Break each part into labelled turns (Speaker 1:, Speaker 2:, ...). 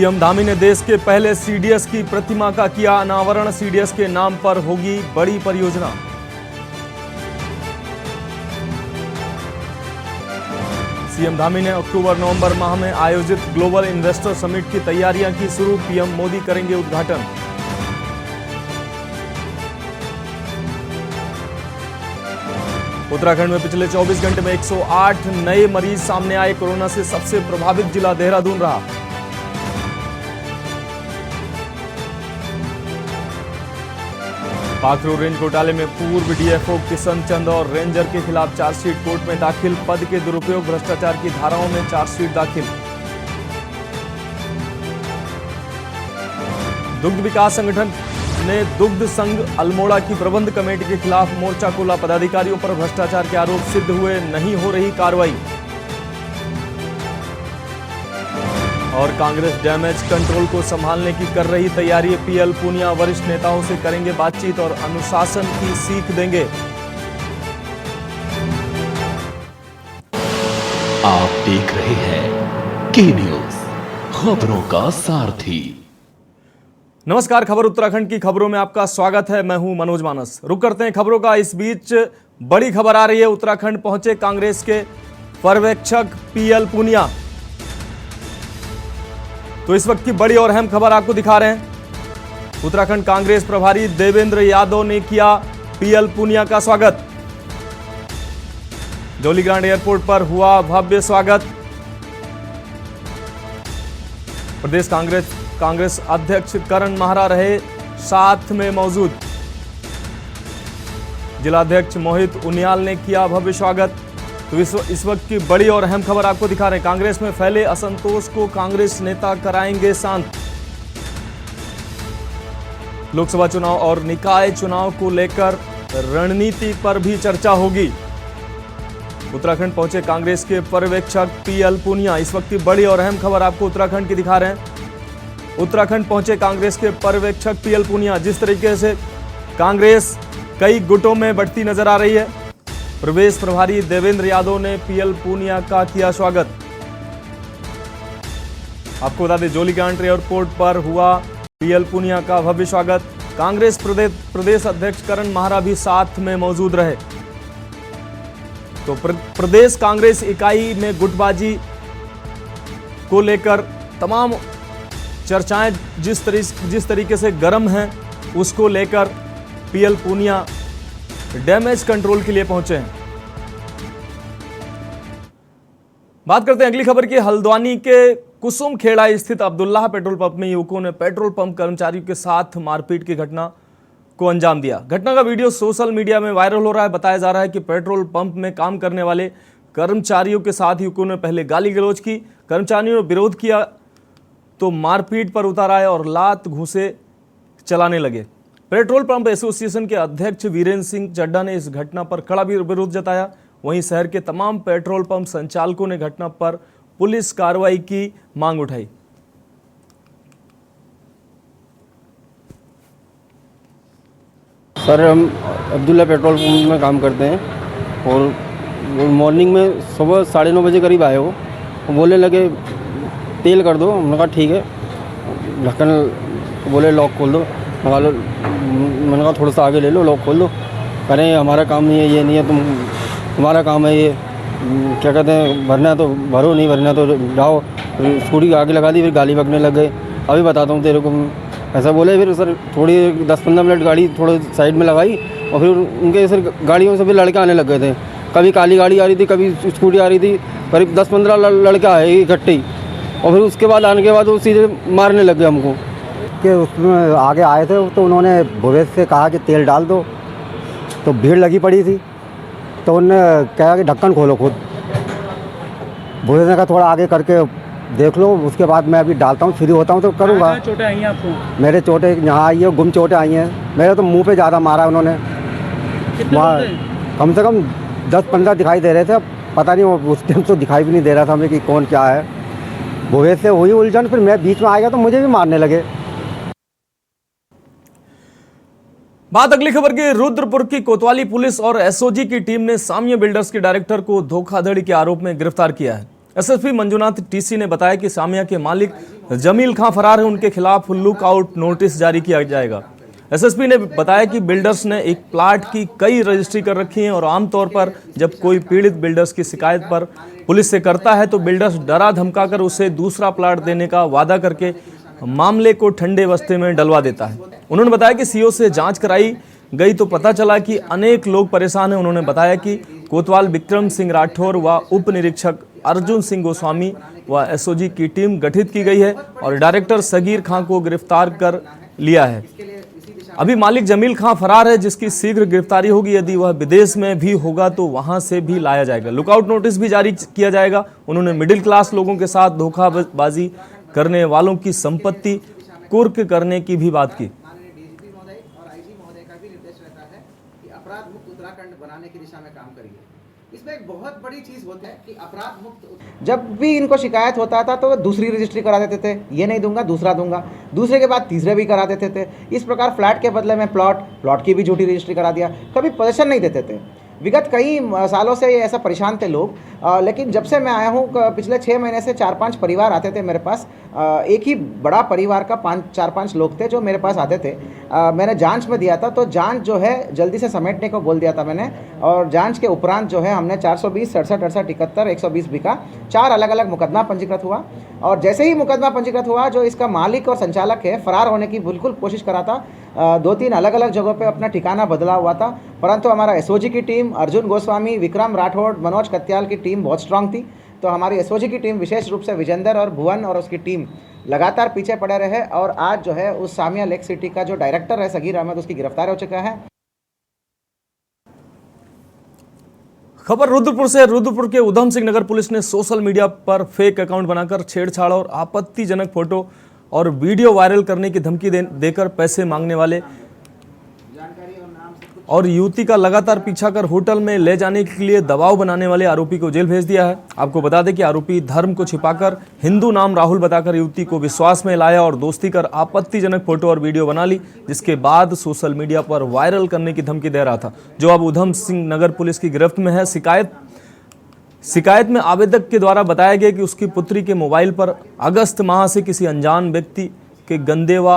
Speaker 1: CM Dhami ने देश के पहले सीडीएस की प्रतिमा का किया अनावरण। सीडीएस के नाम पर होगी बड़ी परियोजना। सीएम धामी ने अक्टूबर-नवंबर माह में आयोजित ग्लोबल इन्वेस्टर समिट की तैयारियां की शुरू। पीएम मोदी करेंगे उद्घाटन। उत्तराखंड में पिछले 24 घंटे में 108 नए मरीज सामने आए। कोरोना से सबसे प्रभावित जिला देहरादून रहा। पाखरू रेंज घोटाले में पूर्व डीएफओ किशन चंद और रेंजर के खिलाफ चार्जशीट कोर्ट में दाखिल। पद के दुरुपयोग भ्रष्टाचार की धाराओं में चार्जशीट दाखिल। दुग्ध विकास संगठन ने दुग्ध संघ अल्मोड़ा की प्रबंध कमेटी के खिलाफ मोर्चा खोला। पदाधिकारियों पर भ्रष्टाचार के आरोप सिद्ध हुए, नहीं हो रही कार्रवाई। और कांग्रेस डैमेज कंट्रोल को संभालने की कर रही तैयारी। पीएल पूनिया वरिष्ठ नेताओं से करेंगे बातचीत और अनुशासन की सीख देंगे।
Speaker 2: आप देख रहे हैं के न्यूज, खबरों का सारथी।
Speaker 1: नमस्कार, खबर उत्तराखंड की खबरों में आपका स्वागत है। मैं हूं मनोज मानस। रुक करते हैं खबरों का। इस बीच बड़ी खबर आ रही है। उत्तराखंड पहुंचे कांग्रेस के पर्यवेक्षक पीएल पूनिया। तो इस वक्त की बड़ी और अहम खबर आपको दिखा रहे हैं। उत्तराखंड कांग्रेस प्रभारी देवेंद्र यादव ने किया पीएल पूनिया का स्वागत। जौलीग्रांट एयरपोर्ट पर हुआ भव्य स्वागत। प्रदेश कांग्रेस अध्यक्ष करण माहरा रहे साथ में मौजूद। जिलाध्यक्ष मोहित उनियाल ने किया भव्य स्वागत। तो इस वक्त की बड़ी और अहम खबर आपको दिखा रहे हैं। कांग्रेस में फैले असंतोष को कांग्रेस नेता कराएंगे शांत। लोकसभा चुनाव और निकाय चुनाव को लेकर रणनीति पर भी चर्चा होगी। उत्तराखंड पहुंचे कांग्रेस के पर्यवेक्षक पीएल पूनिया। इस वक्त की बड़ी और अहम खबर आपको उत्तराखंड की दिखा रहे हैं। उत्तराखंड पहुंचे कांग्रेस के पर्यवेक्षक पीएल पूनिया। जिस तरीके से कांग्रेस कई गुटों में बढ़ती नजर आ रही है, प्रदेश प्रभारी देवेंद्र यादव ने पीएल पूनिया का किया स्वागत। आपको बता दें, जौलीग्रांट एयरपोर्ट पर हुआ पीएल पूनिया का भव्य स्वागत। कांग्रेस प्रदेश अध्यक्ष करण माहरा भी साथ में मौजूद रहे। तो प्रदेश कांग्रेस इकाई में गुटबाजी को लेकर तमाम चर्चाएं जिस तरीके से गर्म हैं, उसको लेकर पीएल पूनिया डैमेज कंट्रोल के लिए पहुंचे हैं। बात करते हैं अगली खबर की। हल्द्वानी के कुसुम खेड़ा स्थित अब्दुल्लाह पेट्रोल पंप में युवकों ने पेट्रोल पंप कर्मचारियों के साथ मारपीट की घटना को अंजाम दिया। घटना का वीडियो सोशल मीडिया में वायरल हो रहा है। बताया जा रहा है कि पेट्रोल पंप में काम करने वाले कर्मचारियों के साथ युवकों ने पहले गाली गलौज की। कर्मचारियों ने विरोध किया तो मारपीट पर उतर आए और लात घूंसे चलाने लगे। पेट्रोल पंप एसोसिएशन के अध्यक्ष वीरेंद्र सिंह चड्ढा ने इस घटना पर कड़ा विरोध जताया। वहीं शहर के तमाम पेट्रोल पंप संचालकों ने घटना पर पुलिस कार्रवाई की मांग उठाई।
Speaker 3: सर, हम अब्दुल्ला पेट्रोल पंप में काम करते हैं और मॉर्निंग में सुबह 9:30 बजे करीब आए वो बोलने लगे तेल कर दो। हमने कहा ठीक है। ढक्कन बोले लॉक खोल दो। मैंने कहा थोड़ा सा आगे ले लो, लॉक खोल दो। कह रहे हैं हमारा काम नहीं है, ये नहीं है, तुम्हारा काम है, ये क्या कहते हैं, भरना है तो भरो, नहीं भरना तो जाओ। स्कूटी आगे लगा दी, फिर गाली बकने लग गए। अभी बताता हूँ तेरे को, ऐसा बोले। फिर सर थोड़ी 10-15 मिनट गाड़ी थोड़े साइड में लगाई और फिर उनके सर गाड़ियों से फिर लड़के आने लग गए थे। कभी काली गाड़ी आ रही थी, कभी स्कूटी आ रही थी। करीब 10-15 लड़के आए इकट्ठे ही। और फिर उसके बाद आने के बाद वो सीधे मारने लग गए हमको।
Speaker 4: कि उसमें आगे आए थे तो उन्होंने भुवेश से कहा कि तेल डाल दो। तो भीड़ लगी पड़ी थी तो उन्होंने कहा कि ढक्कन खोलो खुद। भुवेश ने कहा थोड़ा आगे करके देख लो, उसके बाद मैं अभी डालता हूँ, फ्री होता हूँ तो करूँगा।
Speaker 3: चोटें आई हैं आपको?
Speaker 4: मेरे चोटें यहाँ आई है, गुम चोटें आई हैं। मेरे तो मुंह पे ज़्यादा मारा उन्होंने। कम से कम 10-15 दिखाई दे रहे थे। अब पता नहीं, उस टाइम तो दिखाई भी नहीं दे रहा था हमें कि कौन क्या है। भुवेश से हुई उलझन, फिर मैं बीच में आ गया तो मुझे भी मारने लगे।
Speaker 1: बात अगली खबर की। रुद्रपुर की कोतवाली पुलिस और एसओजी की टीम ने सामिया बिल्डर्स के डायरेक्टर को धोखाधड़ी के आरोप में गिरफ्तार किया है। एसएसपी मंजुनाथ टीसी ने बताया कि सामिया के मालिक जमील खां फरार है, उनके खिलाफ लुक आउट नोटिस जारी किया जाएगा। एसएसपी ने बताया कि बिल्डर्स ने एक प्लाट की कई रजिस्ट्री कर रखी है और आमतौर पर जब कोई पीड़ित बिल्डर्स की शिकायत पर पुलिस से करता है तो बिल्डर्स डरा धमकाकर उसे दूसरा प्लाट देने का वादा करके मामले को ठंडे बस्ते में डलवा देता है। उन्होंने बताया कि सीओ से जांच कराई गई तो पता चला कि अनेक लोग परेशान हैं। उन्होंने बताया कि कोतवाल विक्रम सिंह राठौर व उप निरीक्षक अर्जुन सिंह गोस्वामी व एसओजी की टीम गठित की गई है और डायरेक्टर सगीर खां को गिरफ्तार कर लिया है। अभी मालिक जमील खां फरार है, जिसकी शीघ्र गिरफ्तारी होगी। यदि वह विदेश में भी होगा तो वहां से भी लाया जाएगा। लुकआउट नोटिस भी जारी किया जाएगा। उन्होंने मिडिल क्लास लोगों के साथ धोखाबाजी करने वालों की संपत्ति कुर्क करने की भी बात की।
Speaker 5: माननीय डीजीपी महोदय और आईजी महोदय का भी निर्देश रहता है कि अपराध मुक्त उत्तराखंड बनाने की दिशा में काम करिए। इसमें एक बहुत बड़ी चीज होती है कि अपराध मुक्त, जब भी इनको शिकायत होता था तो वो दूसरी रजिस्ट्री करा देते थे, ये नहीं दूंगा दूसरा दूंगा, दूसरे के बाद तीसरे भी करा देते थे। इस प्रकार फ्लैट के बदले में प्लॉट की भी झूठी रजिस्ट्री करा दिया, कभी पोजीशन नहीं देते थे। विगत कई सालों से ये ऐसा परेशान थे लोग, लेकिन जब से मैं आया हूँ पिछले 6 महीने से 4-5 परिवार आते थे मेरे पास। एक ही बड़ा परिवार का 4-5 लोग थे जो मेरे पास आते थे। मैंने जांच में दिया था तो जांच जो है जल्दी से समेटने को बोल दिया था मैंने, और जांच के उपरांत जो है हमने 420, 67, 68, 71, 120 का 4 अलग अलग मुकदमा पंजीकृत हुआ। और जैसे ही मुकदमा पंजीकृत हुआ, जो इसका मालिक और संचालक है फरार होने की बिल्कुल कोशिश करा था। 2-3 अलग अलग जगहों पे अपना ठिकाना बदला हुआ था, परंतु हमारा एसओजी की टीम, अर्जुन गोस्वामी, विक्रम राठौड़, मनोज कत्याल की टीम बहुत स्ट्रांग थी। तो हमारी एसओजी की टीम, विशेष रूप से विजेंदर और भुवन और उसकी टीम लगातार पीछे पड़े रहे और आज जो है उस सामिया लेक सिटी का जो डायरेक्टर है सगीर अहमद, उसकी गिरफ्तार हो चुका है।
Speaker 1: खबर रुद्रपुर से। रुद्रपुर के उधम सिंह नगर पुलिस ने सोशल मीडिया पर फेक अकाउंट बनाकर छेड़छाड़ और आपत्तिजनक फोटो और वीडियो वायरल करने की धमकी देकर पैसे मांगने वाले और युवती का लगातार पीछा कर होटल में ले जाने के लिए दबाव बनाने वाले आरोपी को जेल भेज दिया है। आपको बता दें कि आरोपी धर्म को छिपाकर हिंदू नाम राहुल बताकर युवती को विश्वास में लाया और दोस्ती कर आपत्तिजनक फोटो और वीडियो बना ली, जिसके बाद सोशल मीडिया पर वायरल करने की धमकी दे रहा था, जो अब उधम सिंह नगर पुलिस की गिरफ्त में है। शिकायत में आवेदक के द्वारा बताया गया कि उसकी पुत्री के मोबाइल पर अगस्त माह से किसी अनजान व्यक्ति के गंदे व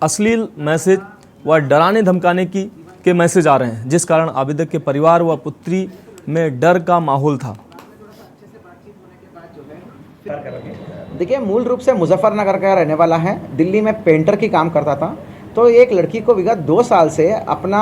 Speaker 1: अश्लील मैसेज व डराने धमकाने के मैसेज आ रहे हैं, जिस कारण आवेदक के परिवार व पुत्री में डर का माहौल था।
Speaker 5: देखिए, मूल रूप से मुजफ्फरनगर का रहने वाला है, दिल्ली में पेंटर की काम करता था। तो एक लड़की को विगत 2 साल से अपना,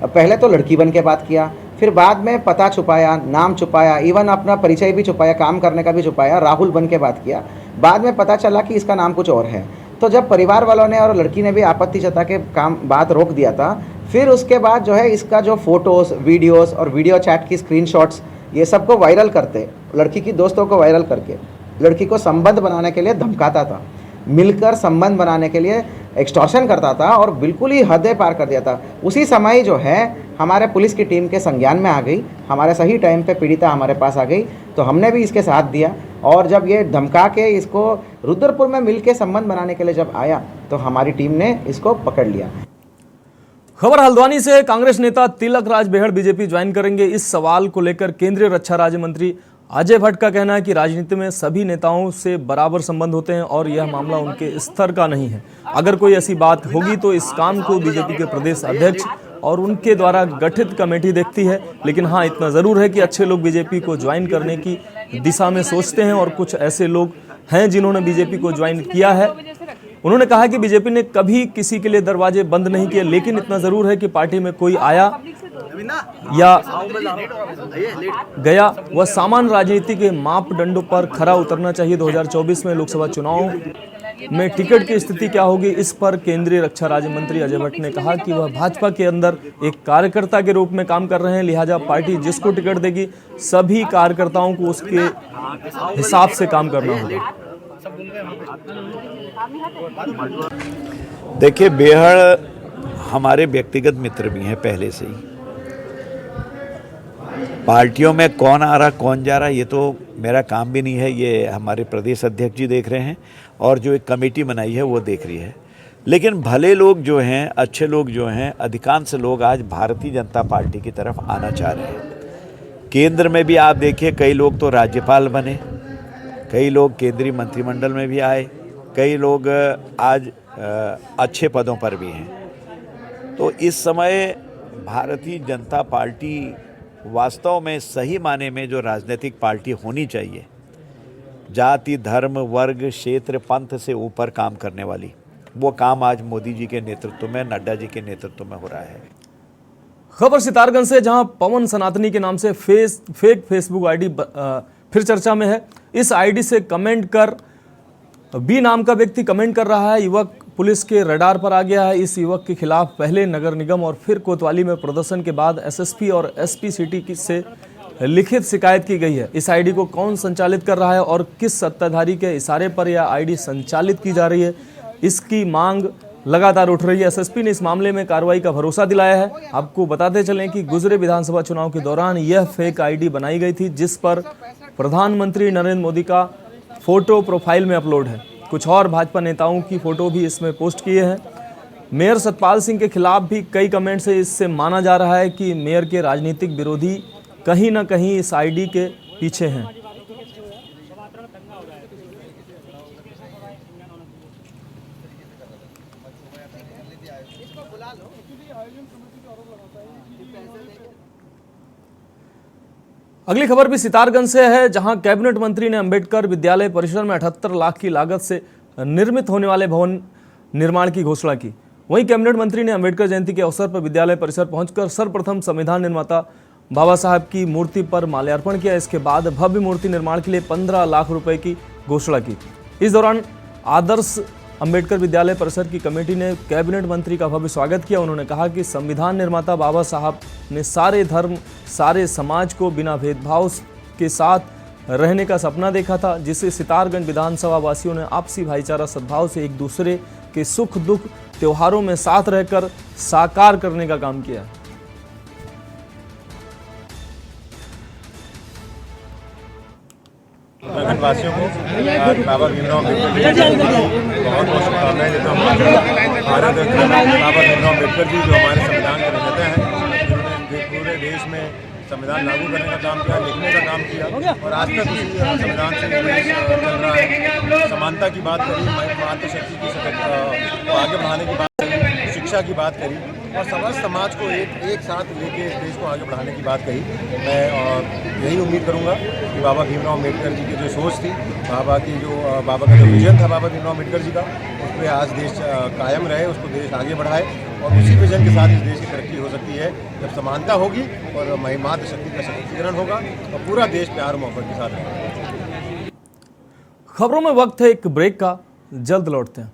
Speaker 5: पहले तो लड़की बन के बात किया, फिर बाद में पता छुपाया, नाम छुपाया, इवन अपना परिचय भी छुपाया, काम करने का भी छुपाया, राहुल बन के बात किया। बाद में पता चला कि इसका नाम कुछ और है। तो जब परिवार वालों ने और लड़की ने भी आपत्ति जता के बात रोक दिया था, फिर उसके बाद जो है इसका जो फोटोज़, वीडियोस और वीडियो चैट की स्क्रीनशॉट्स, ये सबको वायरल करते, लड़की की दोस्तों को वायरल करके लड़की को संबंध बनाने के लिए धमकाता था, मिलकर संबंध बनाने के लिए एक्सटॉर्शन करता था और बिल्कुल ही हदें पार कर दिया था। उसी समय जो है हमारे पुलिस की टीम के संज्ञान में आ गई, हमारे सही टाइम पे पीड़िता हमारे पास आ गई, तो हमने भी इसके साथ दिया। और जब ये धमका के इसको रुद्रपुर में मिल के संबंध बनाने के लिए जब आया तो हमारी टीम ने इसको पकड़ लिया।
Speaker 1: खबर हल्द्वानी से। कांग्रेस नेता तिलक राज बेहड़ बीजेपी ज्वाइन करेंगे। इस सवाल को लेकर केंद्रीय रक्षा राज्य मंत्री अजय भट्ट का कहना है कि राजनीति में सभी नेताओं से बराबर संबंध होते हैं और यह मामला उनके स्तर का नहीं है। अगर कोई ऐसी बात होगी तो इस काम को बीजेपी के प्रदेश अध्यक्ष और उनके द्वारा गठित कमेटी देखती है। लेकिन हाँ, इतना जरूर है कि अच्छे लोग बीजेपी को ज्वाइन करने की दिशा में सोचते हैं और कुछ ऐसे लोग हैं जिन्होंने बीजेपी को ज्वाइन किया है। उन्होंने कहा कि बीजेपी ने कभी किसी के लिए दरवाजे बंद नहीं किए, लेकिन इतना जरूर है कि पार्टी में कोई आया या गया वह सामान्य राजनीति के मापदंडों पर खरा उतरना चाहिए। 2024 में लोकसभा चुनाव में टिकट की स्थिति क्या होगी, इस पर केंद्रीय रक्षा राज्य मंत्री अजय भट्ट ने कहा कि वह भाजपा के अंदर एक कार्यकर्ता के रूप में काम कर रहे हैं, लिहाजा पार्टी जिसको टिकट देगी सभी कार्यकर्ताओं को उसके हिसाब से काम करना होगा।
Speaker 6: देखिए, बेहड़ हमारे व्यक्तिगत मित्र भी हैं पहले से ही। पार्टियों में कौन आ रहा कौन जा रहा ये तो मेरा काम भी नहीं है, ये हमारे प्रदेश अध्यक्ष जी देख रहे हैं और जो एक कमेटी बनाई है वो देख रही है। लेकिन भले लोग जो हैं, अच्छे लोग जो हैं, अधिकांश लोग आज भारतीय जनता पार्टी की तरफ आना चाह रहे हैं। केंद्र में भी आप देखिए कई लोग तो राज्यपाल बने, कई लोग केंद्रीय मंत्रिमंडल में भी आए, कई लोग आज अच्छे पदों पर भी हैं। तो इस समय भारतीय जनता पार्टी वास्तव में सही माने में जो राजनीतिक पार्टी होनी चाहिए, जाति, धर्म, वर्ग, क्षेत्र, पंथ से ऊपर काम करने वाली, वो काम आज मोदी जी के नेतृत्व में, नड्डा जी के नेतृत्व में हो रहा है।
Speaker 1: खबर सितारगंज से, जहां पवन सनातनी के नाम से फेक फेसबुक आईडी फिर चर्चा में है। इस आईडी से कमेंट कर बी नाम का व्यक्ति कमेंट कर रहा है, युवक पुलिस के रडार पर आ गया है। इस युवक के खिलाफ पहले नगर निगम और फिर कोतवाली में प्रदर्शन के बाद एसएसपी और एसपी सिटी से लिखित शिकायत की गई है। इस आईडी को कौन संचालित कर रहा है और किस सत्ताधारी के इशारे पर यह आईडी संचालित की जा रही है, इसकी मांग लगातार उठ रही है। एसएसपी ने इस मामले में कार्रवाई का भरोसा दिलाया है। आपको बताते चलें कि गुजरे विधानसभा चुनाव के दौरान यह फेक आईडी बनाई गई थी, जिस पर प्रधानमंत्री नरेंद्र मोदी का फोटो प्रोफाइल में अपलोड है। कुछ और भाजपा नेताओं की फोटो भी इसमें पोस्ट किए हैं। मेयर सतपाल सिंह के खिलाफ भी कई कमेंट्स है। इससे माना जा रहा है कि मेयर के राजनीतिक विरोधी कहीं ना कहीं इस आईडी के पीछे हैं। अगली खबर भी सितारगंज से है, जहां कैबिनेट मंत्री ने अंबेडकर विद्यालय परिसर में 78 लाख की लागत से निर्मित होने वाले भवन निर्माण की घोषणा की। वहीं कैबिनेट मंत्री ने अंबेडकर जयंती के अवसर पर विद्यालय परिसर पहुंचकर सर्वप्रथम संविधान निर्माता बाबा साहब की मूर्ति पर माल्यार्पण किया। इसके बाद भव्य मूर्ति निर्माण के लिए 15 लाख रुपए की घोषणा की। इस दौरान आदर्श अंबेडकर विद्यालय परिसर की कमेटी ने कैबिनेट मंत्री का भव्य स्वागत किया। उन्होंने कहा कि संविधान निर्माता बाबा साहब ने सारे धर्म, सारे समाज को बिना भेदभाव के साथ रहने का सपना देखा था, जिसे सितारगंज विधानसभा वासियों ने आपसी भाईचारा सद्भाव से एक दूसरे के सुख दुख त्योहारों में साथ रहकर साकार करने का काम किया।
Speaker 7: उत्तराखंड वासियों को बाबा भीमराव अम्बेडकर जी बहुत बहुत शुभकामनाएं देता हूँ। भारत रत्न बाबा भीमराव अम्बेडकर जी जो हमारे संविधान के निर्माता हैं, जिन्होंने पूरे देश में संविधान लागू करने का काम किया, लिखने का काम किया और आज तक उसी संविधान से देश चल रहा है। समानता की बात करी, मातृशक्ति को आगे बढ़ाने की बात करी, शिक्षा की बात करी और समस्त समाज को एक साथ लेके इस देश को आगे बढ़ाने की बात कही। मैं यही उम्मीद करूंगा कि बाबा भीमराव अम्बेडकर जी की जो सोच थी, बाबा का जो विजन था बाबा भीमराव अम्बेडकर जी का, उस पर आज देश कायम रहे, उसको देश आगे बढ़ाए और उसी विजन के साथ इस देश की तरक्की हो सकती है जब समानता होगी और मातृशक्ति का सशक्तिकरण होगा और पूरा देश प्यार मोहब्बत के साथ रहेगा।
Speaker 1: खबरों में वक्त है एक ब्रेक का, जल्द लौटते हैं।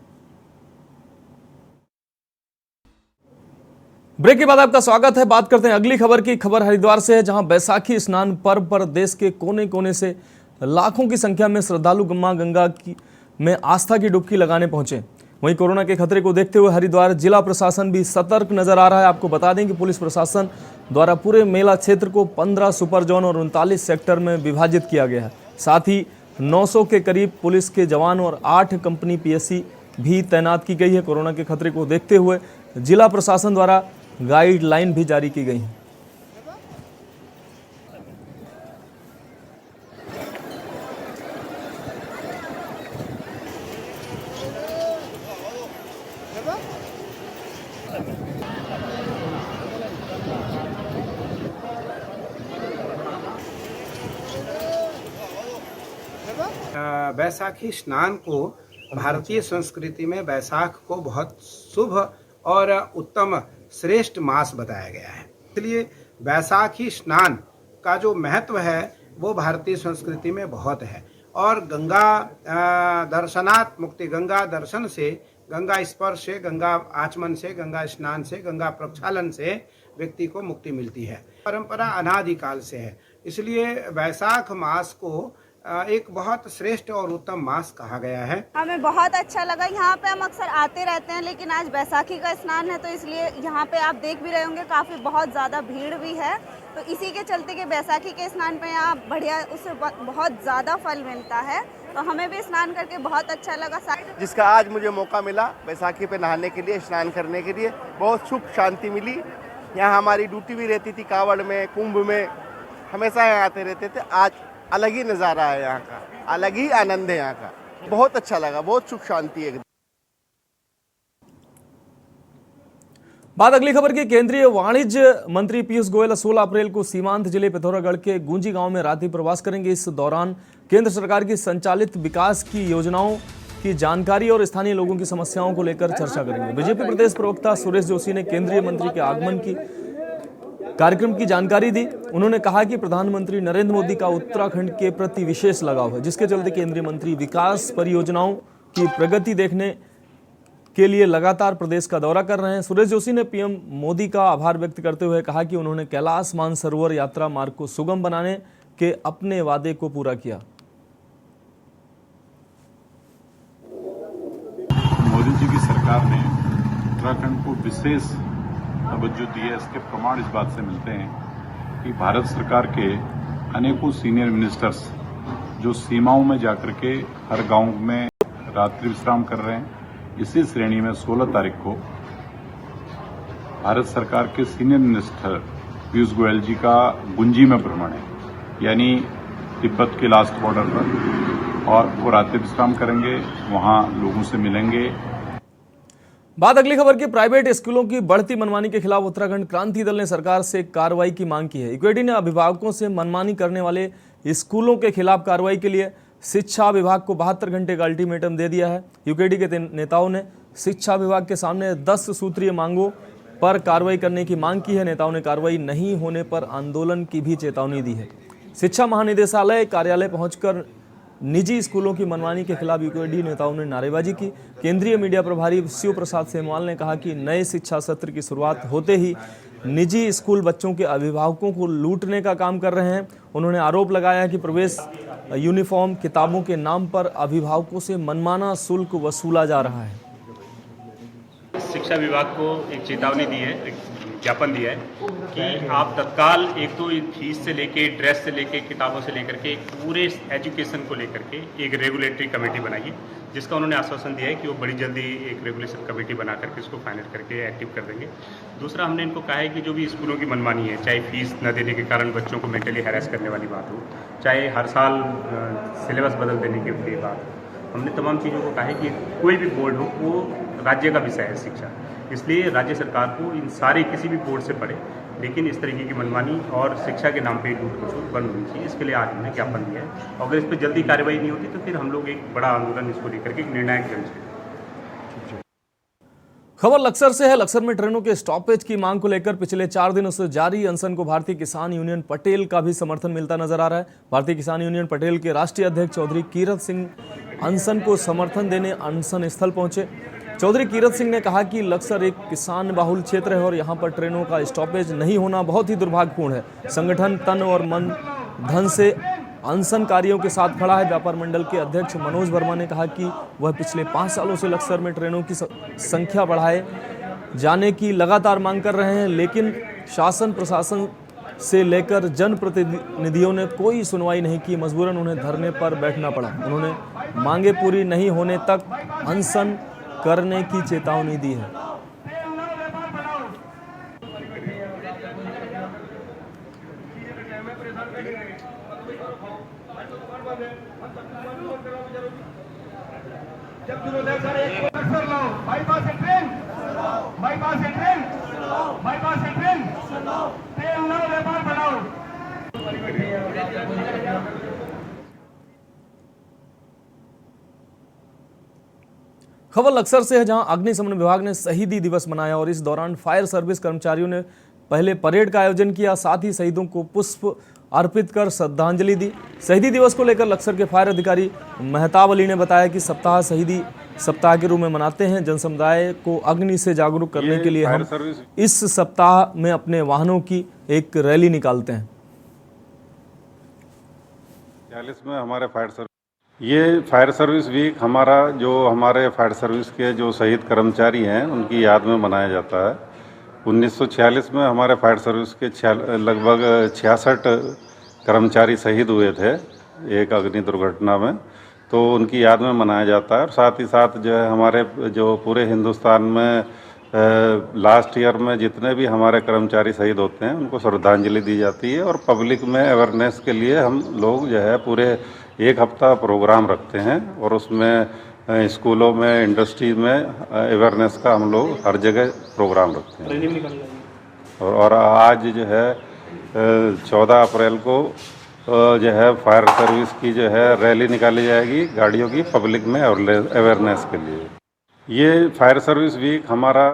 Speaker 1: ब्रेक के बाद आपका स्वागत है। बात करते हैं अगली खबर की। खबर हरिद्वार से है, जहां बैसाखी स्नान पर्व पर देश के कोने कोने से लाखों की संख्या में श्रद्धालु मां गंगा में आस्था की डुबकी लगाने पहुंचे। वहीं कोरोना के खतरे को देखते हुए हरिद्वार जिला प्रशासन भी सतर्क नजर आ रहा है। आपको बता दें कि पुलिस प्रशासन द्वारा पूरे मेला क्षेत्र को 15 सुपर जोन और 39 सेक्टर में विभाजित किया गया है। साथ ही 900 के करीब पुलिस के जवान और 8 कंपनी पीएससी भी तैनात की गई है। कोरोना के खतरे को देखते हुए जिला प्रशासन द्वारा गाइडलाइन भी जारी की गई है।
Speaker 8: बैसाखी स्नान को भारतीय संस्कृति में बैसाख को बहुत शुभ और उत्तम श्रेष्ठ मास बताया गया है। इसलिए बैसाखी स्नान का जो महत्व है वो भारतीय संस्कृति में बहुत है और गंगा दर्शनात् मुक्ति, गंगा दर्शन से, गंगा स्पर्श से, गंगा आचमन से, गंगा स्नान से, गंगा प्रक्षालन से व्यक्ति को मुक्ति मिलती है। परंपरा अनादिकाल से है, इसलिए वैशाख मास को एक बहुत श्रेष्ठ और उत्तम मास कहा गया है।
Speaker 9: हमें बहुत अच्छा लगा। यहाँ पे हम अक्सर आते रहते हैं, लेकिन आज बैसाखी का स्नान है तो इसलिए यहाँ पे आप देख भी रहे होंगे काफ़ी बहुत ज़्यादा भीड़ भी है। तो इसी के चलते कि बैसाखी के स्नान पे यहाँ बढ़िया उससे बहुत ज़्यादा फल मिलता है, तो हमें भी स्नान करके बहुत अच्छा लगा।
Speaker 10: जिसका आज मुझे मौका मिला बैसाखी पे नहाने के लिए, स्नान करने के लिए, बहुत सुख शांति मिली। यहाँ हमारी ड्यूटी भी रहती थी कावड़ में, कुंभ में, हमेशा यहाँ आते रहते थे। आज अलग ही नज़ारा है यहाँ का। अलग ही आनंद है यहाँ का। बहुत अच्छा लगा, बहुत सुख शांति है।
Speaker 1: बात अगली खबर की। केंद्रीय वाणिज्य मंत्री पीयूष गोयल 16 अप्रैल को सीमांत जिले पिथौरागढ़ के गूंजी गांव में रात्रि प्रवास करेंगे। इस दौरान केंद्र सरकार की संचालित विकास की योजनाओं की जानकारी और स्थानीय लोगों की समस्याओं को लेकर चर्चा करेंगे। बीजेपी प्रदेश प्रवक्ता सुरेश जोशी ने केंद्रीय मंत्री के आगमन की कार्यक्रम की जानकारी दी। उन्होंने कहा कि प्रधानमंत्री नरेंद्र मोदी का उत्तराखंड के प्रति विशेष लगाव है, जिसके चलते केंद्रीय मंत्री विकास परियोजनाओं की प्रगति देखने के लिए लगातार प्रदेश का दौरा कर रहे हैं। सुरेश जोशी ने पीएम मोदी का आभार व्यक्त करते हुए कहा कि उन्होंने कैलाश मानसरोवर यात्रा मार्ग को सुगम बनाने के अपने वादे को पूरा किया।
Speaker 11: मोदी जी की सरकार ने उत्तराखंड को विशेष तवज्जो दी है। इसके प्रमाण इस बात से मिलते हैं कि भारत सरकार के अनेकों सीनियर मिनिस्टर्स जो सीमाओं में जाकर के हर गांव में रात्रि विश्राम कर रहे हैं। इसी श्रेणी में 16 तारीख को भारत सरकार के सीनियर मिनिस्टर पीयूष गोयल जी का गुंजी में भ्रमण है, यानी तिब्बत के लास्ट बॉर्डर पर, और वो रात्रि विश्राम करेंगे, वहां लोगों से मिलेंगे।
Speaker 1: बात अगली खबर की। प्राइवेट स्कूलों की बढ़ती मनमानी के खिलाफ उत्तराखंड क्रांति दल ने सरकार से कार्रवाई की मांग की है। इक्विटी ने अभिभावकों से मनमानी करने वाले स्कूलों के खिलाफ कार्रवाई के लिए शिक्षा विभाग को 72 घंटे का अल्टीमेटम दे दिया है। यूकेडी के नेताओं ने शिक्षा विभाग के सामने 10 सूत्रीय मांगों पर कार्रवाई करने की मांग की है। नेताओं ने कार्रवाई नहीं होने पर आंदोलन की भी चेतावनी दी है। शिक्षा महानिदेशालय कार्यालय पहुंचकर निजी स्कूलों की मनमानी के खिलाफ यूकेडी नेताओं ने नारेबाजी की। केंद्रीय मीडिया प्रभारी शिव प्रसाद सेमवाल ने कहा कि नए शिक्षा सत्र की शुरुआत होते ही निजी स्कूल बच्चों के अभिभावकों को लूटने का काम कर रहे हैं। उन्होंने आरोप लगाया कि प्रवेश यूनिफॉर्म किताबों के नाम पर अभिभावकों से मनमाना शुल्क वसूला जा रहा है।
Speaker 12: शिक्षा विभाग को एक चेतावनी दी है, एक ज्ञापन दिया है कि आप तत्काल एक तो फीस से लेके ड्रेस से लेके किताबों से लेकर के पूरे एजुकेशन को लेकर के एक रेगुलेटरी कमेटी बनाइए, जिसका उन्होंने आश्वासन दिया है कि वो बड़ी जल्दी एक रेगुलेशन कमेटी बना करके इसको फाइनल करके एक्टिव कर देंगे। दूसरा, हमने इनको कहा है कि जो भी स्कूलों की मनमानी है, चाहे फीस न देने के कारण बच्चों को मेंटली हैरेस करने वाली बात हो, चाहे हर साल सिलेबस बदल देने की लिए बात हो, हमने तमाम चीज़ों को कहा है कि कोई भी बोर्ड हो वो राज्य का विषय है शिक्षा, इसलिए राज्य सरकार को इन सारे किसी भी बोर्ड से पढ़े, लेकिन इस तरीके की मनमानी और शिक्षा के नाम पे लूट खसोट बंद होनी चाहिए। इसके लिए आज हमने ज्ञापन दिया है। अगर इस पर जल्दी कार्रवाई नहीं होती तो फिर हम लोग एक बड़ा आंदोलन इसको लेकर के निर्णायक जन से।
Speaker 1: खबर लक्सर से है। लक्सर में ट्रेनों के स्टॉपेज की मांग को लेकर पिछले 4 दिनों से जारी अनशन को भारतीय किसान यूनियन पटेल का भी समर्थन मिलता नजर आ रहा है। भारतीय किसान यूनियन पटेल के राष्ट्रीय अध्यक्ष चौधरी कीरत सिंह अनशन को समर्थन देने अनशन स्थल पहुंचे। चौधरी कीरत सिंह ने कहा कि लक्सर एक किसान बाहुल क्षेत्र है और यहां पर ट्रेनों का स्टॉपेज नहीं होना बहुत ही दुर्भाग्यपूर्ण है। संगठन तन और मन धन से अनशनकारियों के साथ खड़ा है। व्यापार मंडल के अध्यक्ष मनोज वर्मा ने कहा कि वह पिछले 5 सालों से लक्सर में ट्रेनों की संख्या बढ़ाए जाने की लगातार मांग कर रहे हैं, लेकिन शासन प्रशासन से लेकर जनप्रतिनिधियों ने कोई सुनवाई नहीं की। मजबूरन उन्हें धरने पर बैठना पड़ा। उन्होंने मांगे पूरी नहीं होने तक अनशन करने की चेतावनी दी है। खबर लक्सर से है, जहां अग्निशमन विभाग ने शहीदी दिवस मनाया और इस दौरान फायर सर्विस कर्मचारियों ने पहले परेड का आयोजन किया, साथ ही शहीदों को पुष्प अर्पित कर श्रद्धांजलि दी। शहीदी दिवस को लेकर लक्सर के फायर अधिकारी महताब अली ने बताया कि सप्ताह शहीदी सप्ताह के रूप में मनाते हैं। जन समुदाय को अग्नि से जागरूक करने के लिए हम इस सप्ताह में अपने वाहनों की एक रैली निकालते हैं।
Speaker 11: 40 में हमारे ये फायर सर्विस वीक हमारा जो हमारे फायर सर्विस के जो शहीद कर्मचारी हैं उनकी याद में मनाया जाता है। 1946 में हमारे फायर सर्विस के लगभग 66 कर्मचारी शहीद हुए थे एक अग्नि दुर्घटना में, तो उनकी याद में मनाया जाता है। और साथ ही साथ जो है हमारे जो पूरे हिंदुस्तान में लास्ट ईयर में जितने भी हमारे कर्मचारी शहीद होते हैं उनको श्रद्धांजलि दी जाती है और पब्लिक में अवेयरनेस के लिए हम लोग जो है पूरे एक हफ्ता प्रोग्राम रखते हैं और उसमें स्कूलों में, इंडस्ट्री में अवेयरनेस का हम लोग हर जगह प्रोग्राम रखते हैं। और आज जो है 14 अप्रैल को जो है फायर सर्विस की जो है रैली निकाली जाएगी गाड़ियों की, पब्लिक में अवेयरनेस के लिए। ये फायर सर्विस वीक हमारा